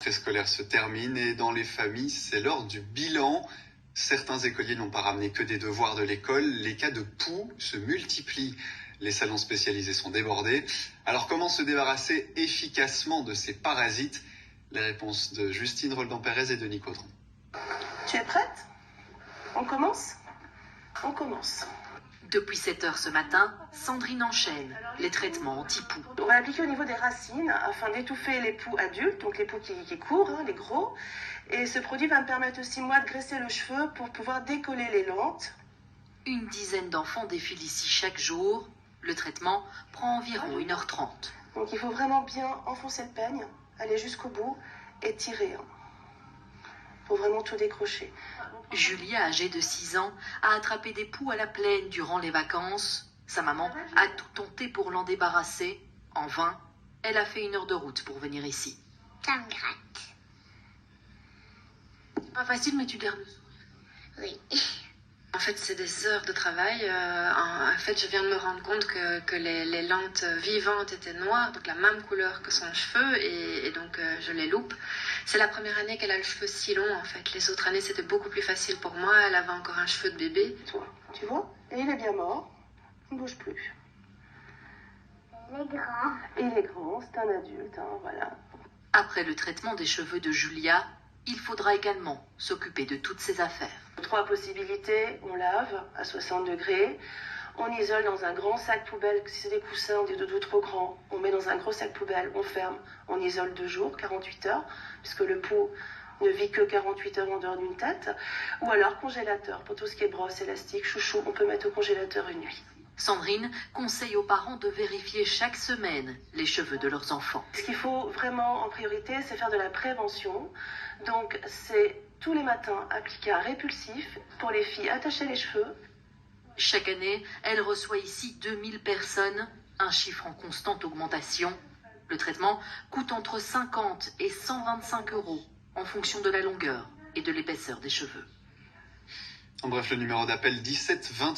rentrée scolaire se termine et dans les familles, c'est l'heure du bilan. Certains écoliers n'ont pas ramené que des devoirs de l'école. Les cas de poux se multiplient. Les salons spécialisés sont débordés. Alors comment se débarrasser efficacement de ces parasites? Les réponses de Justine Roldan-Pérez et Denis Caudron. Tu es prête? On commence? On commence. Depuis 7 heures ce matin, Sandrine enchaîne les traitements anti-poux. On va l'appliquer au niveau des racines afin d'étouffer les poux adultes, donc les poux qui courent, les gros. Et ce produit va me permettre aussi, moi, de graisser le cheveu pour pouvoir décoller les lentes. Une dizaine d'enfants défilent ici chaque jour. Le traitement prend environ 1h30. Donc il faut vraiment bien enfoncer le peigne, aller jusqu'au bout et tirer. Il faut vraiment tout décrocher. Julia, âgée de 6 ans, a attrapé des poux à la plaine durant les vacances. Sa maman a tout tenté pour l'en débarrasser. En vain, elle a fait 1 heure de route pour venir ici. Ça me gratte. C'est pas facile, mais tu gardes le sourire. Oui. En fait, c'est des heures de travail. En fait, je viens de me rendre compte que les lentes vivantes étaient noires, donc la même couleur que son cheveu, et donc je les loupe. C'est la première année qu'elle a le cheveu si long, en fait. Les autres années, c'était beaucoup plus facile pour moi. Elle avait encore un cheveu de bébé. Toi, tu vois? Et il est bien mort. Il ne bouge plus. Il est grand. Il est grand, c'est un adulte, voilà. Après le traitement des cheveux de Julia, il faudra également s'occuper de toutes ses affaires. 3 possibilités, on lave à 60 degrés, on isole dans un grand sac poubelle, si c'est des coussins ou des doudous trop grands, on met dans un gros sac poubelle, on ferme, on isole 2 jours, 48 heures, puisque le poux ne vit que 48 heures en dehors d'une tête, ou alors congélateur, pour tout ce qui est brosse, élastique, chouchou, on peut mettre au congélateur une nuit. Sandrine conseille aux parents de vérifier chaque semaine les cheveux de leurs enfants. Ce qu'il faut vraiment en priorité, c'est faire de la prévention. Donc c'est tous les matins appliquer un répulsif pour les filles, attacher les cheveux. Chaque année, elle reçoit ici 2000 personnes, un chiffre en constante augmentation. Le traitement coûte entre 50 et 125 € en fonction de la longueur et de l'épaisseur des cheveux. En bref, le numéro d'appel 17 20.